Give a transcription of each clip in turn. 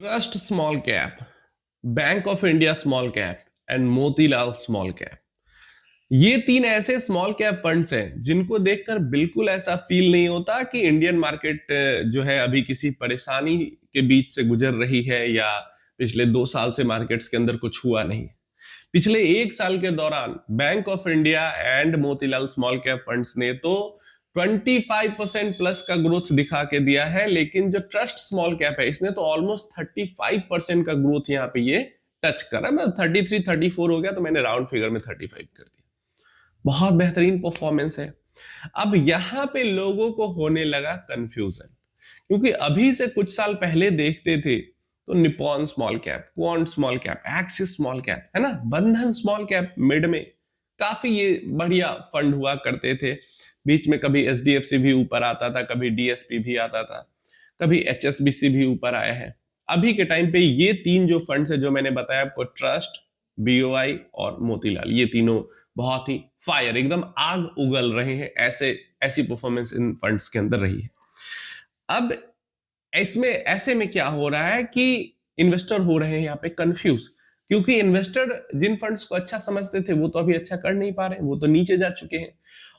Trust small cap, bank of India small cap and Motilal small cap. ये तीन ऐसे small cap funds हैं जिनको देखकर बिल्कुल ऐसा फील नहीं होता कि इंडियन मार्केट जो है अभी किसी परेशानी के बीच से गुजर रही है या पिछले 2 साल से मार्केट्स के अंदर कुछ हुआ नहीं। पिछले 1 साल के दौरान bank of India and Motilal small cap funds ने तो 25% प्लस का ग्रोथ दिखा के दिया है, लेकिन जो ट्रस्ट स्मॉल कैप है इसने तो ऑलमोस्ट 35% का ग्रोथ यहाँ पे ये टच करा। मैं 33 34 हो गया तो मैंने राउंड फिगर में 35 कर दिया। बहुत बेहतरीन परफॉर्मेंस है। अब यहां पे लोगों को होने लगा कंफ्यूजन, क्योंकि अभी से कुछ साल पहले देखते थे तो Nippon small cap, quant small cap, axis small cap, है ना, बंधन स्मॉल कैप मिड में काफी ये बढ़िया फंड हुआ करते थे। बीच में कभी एचडीएफसी भी ऊपर आता था, कभी डीएसपी भी आता था, कभी एचएसबीसी भी ऊपर आया है। अभी के टाइम पे ये तीन जो फंड्स है जो मैंने बताया आपको, ट्रस्ट, बीओआई और मोतीलाल, ये तीनों बहुत ही फायर, एकदम आग उगल रहे हैं। ऐसी परफॉर्मेंस इन फंड्स के अंदर रही है। अब इसमें ऐसे में क्या हो रहा है कि इन्वेस्टर हो रहे हैं यहाँ पे कंफ्यूज, क्योंकि इन्वेस्टर जिन फंड्स को अच्छा समझते थे वो तो अभी अच्छा कर नहीं पा रहे, वो तो नीचे जा चुके हैं।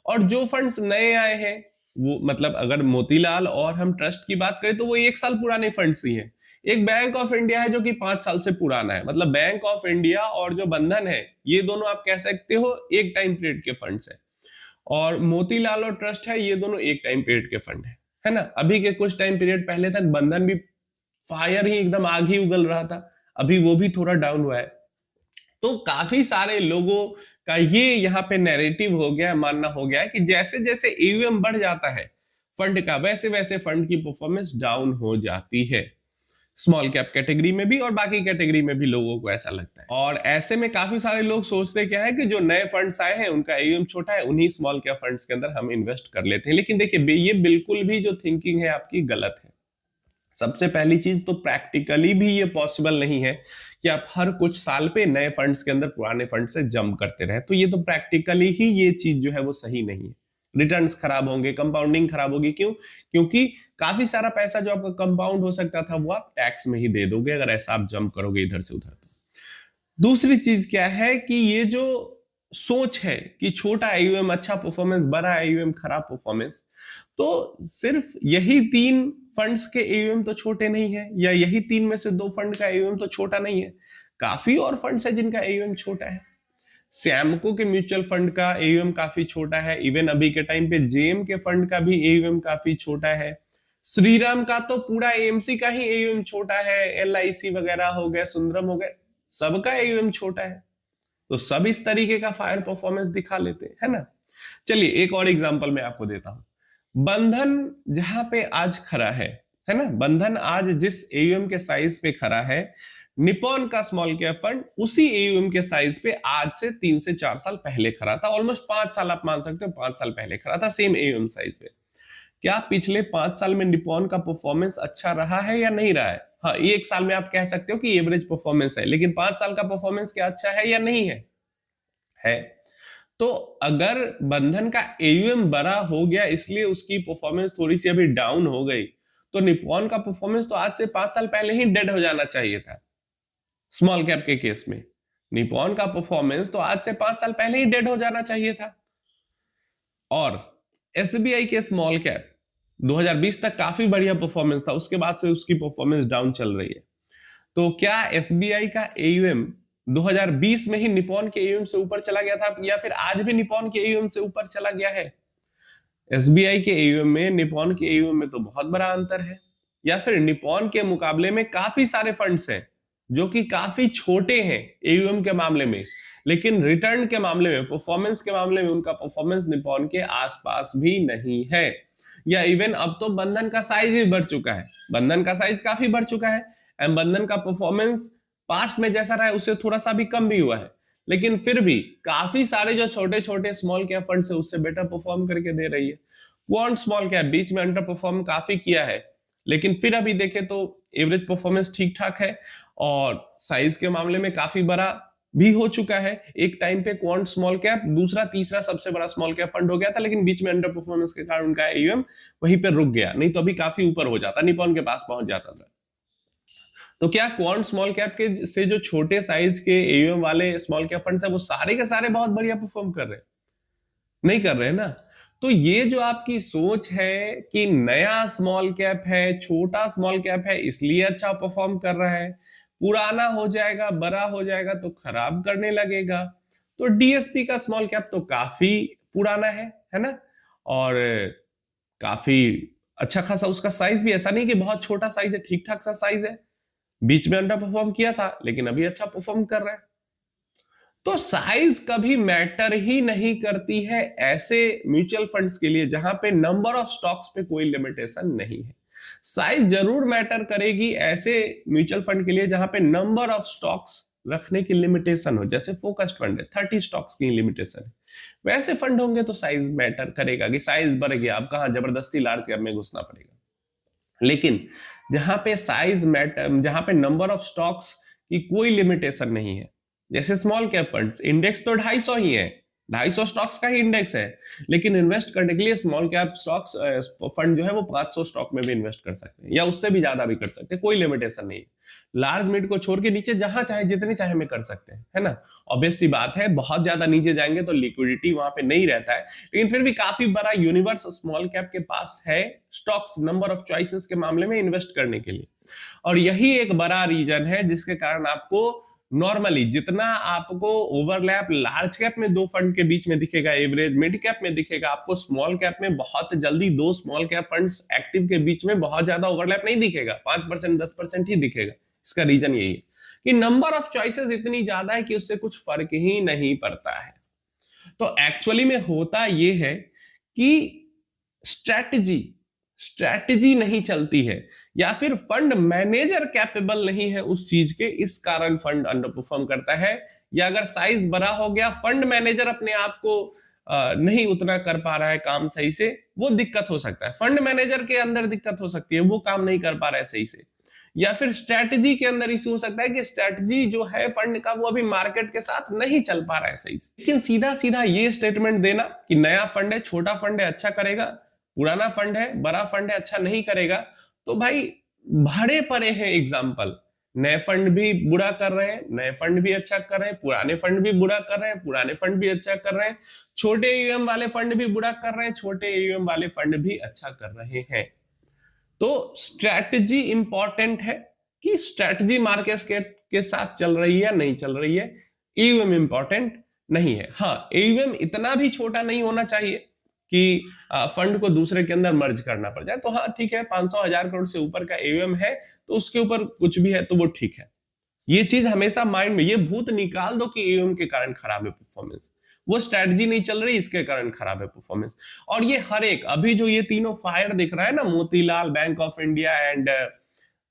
और जो फंड्स नए आए हैं वो, मतलब अगर मोतीलाल और हम ट्रस्ट की बात करें तो वो 1 साल पुराने फंड्स ही हैं। एक बैंक ऑफ इंडिया है जो कि 5 साल से पुराना है। मतलब बैंक ऑफ इंडिया और जो बंधन है ये दोनों आप कह सकते हो एक टाइम पीरियड के फंड्स है, और मोतीलाल और ट्रस्ट है ये दोनों एक टाइम पीरियड के फंड है ना। अभी के कुछ टाइम पीरियड पहले तक बंधन भी फायर ही, एकदम आग ही उगल रहा था, अभी वो भी थोड़ा डाउन हुआ है। तो काफी सारे लोगों का ये यहाँ पे नैरेटिव हो गया, मानना हो गया है कि जैसे जैसे एयूएम बढ़ जाता है फंड का, वैसे वैसे फंड की परफॉर्मेंस डाउन हो जाती है। स्मॉल कैप कैटेगरी में भी और बाकी कैटेगरी में भी लोगों को ऐसा लगता है। और ऐसे में काफी सारे लोग सोचते क्या है कि जो नए फंड्स आए हैं उनका एयूएम छोटा है, उन्हीं स्मॉल कैप फंड्स के अंदर हम इन्वेस्ट कर लेते हैं। लेकिन देखिए, ये बिल्कुल भी जो थिंकिंग है आपकी गलत है। सबसे पहली चीज तो प्रैक्टिकली भी ये पॉसिबल नहीं है कि आप हर कुछ साल पे नए फंड्स के अंदर पुराने फंड से जंप करते रहे। तो ये तो प्रैक्टिकली ही ये चीज जो है वो सही नहीं है। रिटर्न्स खराब होंगे, कंपाउंडिंग खराब होगी। क्यों? क्योंकि काफी सारा पैसा जो आपका कंपाउंड हो सकता था वो आप टैक्स में ही दे दोगे अगर ऐसा आप जंप करोगे इधर से उधर। दूसरी चीज क्या है कि ये जो सोच है कि छोटा एयूएम अच्छा परफॉर्मेंस, बड़ा एयूएम खराब परफॉर्मेंस, तो सिर्फ यही तीन फंड्स के एयूएम तो छोटे नहीं है, या यही तीन में से 2 फंड का एयूएम तो छोटा नहीं है। काफी और फंड्स है जिनका एयूएम छोटा है। सैमको के म्यूचुअल फंड का एयूएम काफी छोटा है। इवन अभी के टाइम पे जेएम के फंड का भी एयूएम काफी छोटा है। श्रीराम का तो पूरा एएमसी का ही एयूएम छोटा है। एलआईसी वगैरह हो गया, सुंदरम हो गया, सबका एयूएम छोटा है। तो सब इस तरीके का फायर परफॉर्मेंस दिखा लेते हैं, है ना। चलिए एक और एग्जांपल मैं आपको देता हूं। बंधन जहां पे आज खड़ा है ना, बंधन आज जिस एयूएम के साइज पे खड़ा है, निपॉन का स्मॉल कैप फंड उसी एयूएम के साइज पे आज से 3 से 4 साल पहले खड़ा था। ऑलमोस्ट 5 साल आप मान सकते हो, 5 साल पहले खड़ा था सेम एयूएम साइज पे। क्या पिछले 5 साल में निपॉन का परफॉर्मेंस अच्छा रहा है या नहीं रहा है? हाँ, 1 साल में आप कह सकते हो कि एवरेज परफॉर्मेंस है, लेकिन 5 साल का परफॉर्मेंस क्या अच्छा है या नहीं है? है। तो अगर बंधन का एयूएम बड़ा हो गया इसलिए उसकी परफॉर्मेंस थोड़ी सी अभी डाउन हो गई, तो निपॉन का परफॉर्मेंस तो आज से 5 साल पहले ही डेड हो जाना चाहिए था। स्मॉल कैप के केस में निपॉन का परफॉर्मेंस तो आज से 5 साल पहले ही डेड हो जाना चाहिए था। और एसबीआई के स्मॉल कैप 2020 तक काफी बढ़िया परफॉर्मेंस था, उसके बाद से उसकी परफॉर्मेंस डाउन चल रही है। तो क्या एसबीआई का एयूएम 2020 में ही निपॉन के एयूएम से ऊपर चला गया था, या फिर आज भी निपॉन के एयूएम से ऊपर चला गया है? एसबीआई के एयूएम में निपॉन के एयूएम में तो बहुत बड़ा अंतर है। या फिर निपॉन के मुकाबले में काफी सारे फंड्स हैं जो कि काफी छोटे हैं एयूएम के मामले में, लेकिन रिटर्न के मामले में, परफॉर्मेंस के मामले में उनका परफॉर्मेंस निपॉन के आसपास भी नहीं है। या इवन अब तो बंधन का साइज भी बढ़ चुका है, बंधन का साइज काफी बढ़ चुका है, एंड बंधन का परफॉर्मेंस पास्ट में जैसा रहा है उससे थोड़ा सा भी कम भी हुआ है, लेकिन फिर भी काफी सारे जो छोटे छोटे स्मॉल कैप फंड्स है उससे बेटर परफॉर्म करके दे रही है। क्वांट स्मॉल कैप बीच में अंडर परफॉर्म काफी किया है, लेकिन फिर अभी देखें तो एवरेज परफॉर्मेंस ठीक ठाक है, और साइज के मामले में काफी बड़ा भी हो चुका है। एक टाइम पे क्वांट स्मॉल कैप दूसरा तीसरा सबसे बड़ा स्मॉल कैप फंड हो गया था, लेकिन बीच में अंडर परफॉर्मेंस के कारण उनका एयूएम वहीं पे रुक गया, नहीं तो अभी काफी ऊपर हो जाता, निपॉन के पास पहुंच जाता था। तो क्या क्वांट स्मॉल कैप के से जो छोटे साइज के एयूएम वाले स्मॉल कैप फंड्स है वो सारे के सारे बहुत बढ़िया परफॉर्म कर रहे हैं? नहीं कर रहे हैं ना। तो ये जो आपकी सोच है कि नया स्मॉल कैप है, छोटा स्मॉल कैप है इसलिए अच्छा परफॉर्म कर रहा है, पुराना हो जाएगा, बड़ा हो जाएगा तो खराब करने लगेगा। तो डीएसपी का स्मॉल कैप तो काफी पुराना है ना, और काफी अच्छा खासा उसका साइज भी, ऐसा नहीं कि बहुत छोटा साइज है, ठीक ठाक सा साइज है। बीच में अंडर परफॉर्म किया था लेकिन अभी अच्छा परफॉर्म कर रहा है। तो साइज कभी मैटर ही नहीं करती है ऐसे म्यूचुअल फंड्स के लिए जहां पे नंबर ऑफ स्टॉक्स पे कोई लिमिटेशन नहीं है। साइज जरूर मैटर करेगी ऐसे म्यूचुअल फंड के लिए जहां पे नंबर ऑफ स्टॉक्स रखने की लिमिटेशन हो, जैसे फोकस्ड फंड है 30 स्टॉक्स की लिमिटेशन है। वैसे फंड होंगे तो साइज मैटर करेगा कि साइज बढ़ गया, अब कहां जबरदस्ती लार्ज कैप में घुसना पड़ेगा। लेकिन जहां पे साइज मैटर, जहां पे नंबर ऑफ स्टॉक्स की कोई लिमिटेशन नहीं है, जैसे स्मॉल कैप फंड्स, इंडेक्स तो 250 ही है, 250 स्टॉक्स का ही इंडेक्स है, लेकिन इन्वेस्ट करने के लिए स्मॉल कैप स्टॉक्स फंड जो है वो 500 स्टॉक में भी इन्वेस्ट कर सकते हैं या उससे भी ज्यादा भी कर सकते हैं, कोई लिमिटेशन नहीं। लार्ज मिड को छोड़ के नीचे जहां चाहे जितने चाहे में कर सकते हैं, है ना। ऑब्वियस सी बात है, बहुत ज्यादा नीचे जाएंगे तो लिक्विडिटी वहां पे नहीं रहता है, लेकिन फिर भी काफी बड़ा यूनिवर्स स्मॉल कैप के पास है स्टॉक्स, नंबर ऑफ चॉइसेस के मामले में इन्वेस्ट करने के लिए। और यही एक बड़ा रीजन है जिसके कारण आपको नॉर्मली जितना आपको ओवरलैप लार्ज कैप में दो फंड के बीच में दिखेगा, एवरेज मिड कैप में दिखेगा, आपको स्मॉल कैप में बहुत जल्दी दो स्मॉल कैप फंड्स एक्टिव के बीच में बहुत ज्यादा ओवरलैप नहीं दिखेगा, 5% 10% ही दिखेगा। इसका रीजन यही है कि नंबर ऑफ चॉइसेस इतनी ज्यादा है कि उससे कुछ फर्क ही नहीं पड़ता है। तो एक्चुअली में होता यह है कि स्ट्रैटेजी नहीं चलती है, या फिर फंड मैनेजर कैपेबल नहीं है उस चीज के, इस कारण फंड अंडर परफॉर्म करता है। या अगर साइज बड़ा हो गया, फंड मैनेजर अपने आप को नहीं उतना कर पा रहा है काम सही से, वो दिक्कत हो सकता है। फंड मैनेजर के अंदर दिक्कत हो सकती है, वो काम नहीं कर पा रहा है सही से। या फिर स्ट्रैटेजी के अंदर इशू हो सकता है कि स्ट्रैटेजी जो है फंड का वो अभी मार्केट के साथ नहीं चल पा रहा है सही से। लेकिन सीधा सीधा ये स्टेटमेंट देना कि नया फंड है, छोटा फंड है, अच्छा करेगा, पुराना फंड है, बड़ा फंड है, अच्छा नहीं करेगा, तो भाई भरे पड़े हैं एग्जाम्पल। नए फंड भी बुरा कर रहे हैं, नए फंड भी अच्छा कर रहे हैं, पुराने फंड भी बुरा कर रहे हैं, पुराने फंड भी अच्छा कर रहे हैं, छोटे एयूएम वाले फंड भी बुरा कर रहे हैं, छोटे एयूएम वाले फंड भी अच्छा कर रहे हैं। तो स्ट्रैटेजी इंपॉर्टेंट है कि स्ट्रैटेजी मार्केट के साथ चल रही है या नहीं चल रही है, एयूएम इंपॉर्टेंट नहीं है। हाँ, एयूएम इतना भी छोटा नहीं होना चाहिए कि फंड को दूसरे के अंदर मर्ज करना पड़ जाए। तो हाँ ठीक है, 500,000 करोड़ से ऊपर का एयूएम है तो उसके ऊपर कुछ भी है तो वो ठीक है। ये चीज हमेशा माइंड में, ये भूत निकाल दो कि एयूएम के कारण खराब है परफॉर्मेंस, वो स्ट्रेटजी नहीं चल रही इसके कारण खराब है परफॉर्मेंस। और ये हर एक अभी जो ये तीनों फायर दिख रहा है ना, Motilal, bank of India and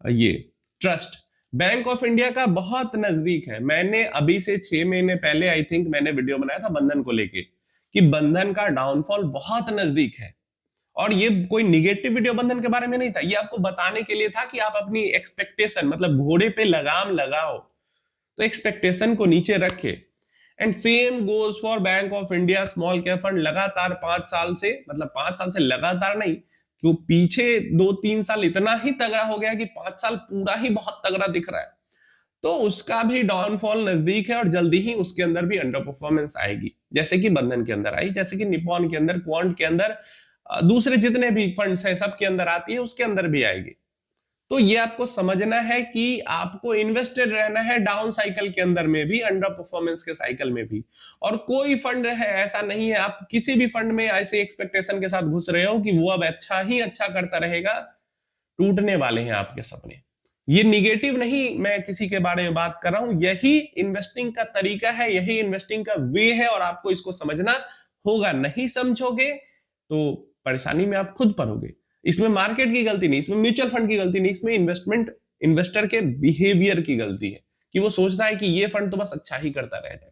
ये ट्रस्ट, बैंक ऑफ इंडिया का बहुत नजदीक है। मैंने अभी से 6 महीने पहले आई थिंक मैंने वीडियो बनाया था बंधन को लेके कि बंधन का डाउनफॉल बहुत नजदीक है। और ये कोई निगेटिव वीडियो बंधन के बारे में नहीं था, ये आपको बताने के लिए था कि आप अपनी एक्सपेक्टेशन, मतलब घोड़े पे लगाम लगाओ तो एक्सपेक्टेशन को नीचे रखे। And same goes for bank of India small cap fund. लगातार 5 साल से, मतलब 5 साल से लगातार नहीं, क्यों पीछे 2-3 साल इतना ही तगड़ा हो गया कि 5 साल पूरा ही बहुत तगड़ा दिख रहा है। तो उसका भी डाउनफॉल नजदीक है और जल्दी ही उसके अंदर भी अंडर परफॉर्मेंस आएगी, जैसे कि बंधन के अंदर आई, जैसे कि निप्पॉन के अंदर, क्वांट के अंदर, दूसरे जितने भी फंड्स हैं सबके अंदर आती है, उसके अंदर भी आएगी। तो ये आपको समझना है कि आपको इन्वेस्टेड रहना है डाउन साइकिल के अंदर में भी, अंडर परफॉर्मेंस के साइकिल में भी। और कोई फंड है ऐसा नहीं है, आप किसी भी फंड में ऐसे एक्सपेक्टेशन के साथ घुस रहे हो कि वो अब अच्छा ही अच्छा करता रहेगा, टूटने वाले हैं आपके सपने। ये निगेटिव नहीं मैं किसी के बारे में बात कर रहा हूं, यही इन्वेस्टिंग का तरीका है, यही इन्वेस्टिंग का वे है, और आपको इसको समझना होगा। नहीं समझोगे तो परेशानी में आप खुद पड़ोगे। इसमें मार्केट की गलती नहीं, इसमें म्यूचुअल फंड की गलती नहीं, इसमें इन्वेस्टर के बिहेवियर की गलती है कि वो सोचता है कि ये फंड तो बस अच्छा ही करता रहता है।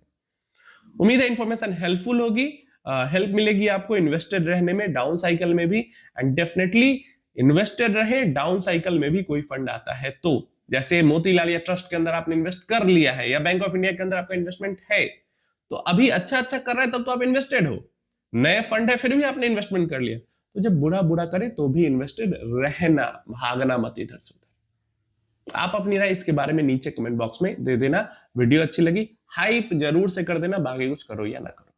उम्मीद है इंफॉर्मेशन हेल्पफुल होगी, हेल्प मिलेगी आपको इन्वेस्टेड रहने में डाउन साइकिल में भी। एंड डेफिनेटली इन्वेस्टेड रहे डाउन साइकिल में भी कोई फंड आता है तो, जैसे मोतीलाल या ट्रस्ट के अंदर आपने इन्वेस्ट कर लिया है, या बैंक ऑफ इंडिया के अंदर आपका इन्वेस्टमेंट है, तो अभी अच्छा अच्छा कर रहा है तब तो आप इन्वेस्टेड हो। नए फंड है फिर भी आपने इन्वेस्टमेंट कर लिया, तो जब बुरा बुरा करे तो भी इन्वेस्टेड रहना, भागना मत इधर से उधर। आप अपनी राय इसके बारे में नीचे कमेंट बॉक्स में दे देना। वीडियो अच्छी लगी हाइप जरूर से कर देना, बाकी कुछ करो या ना करो।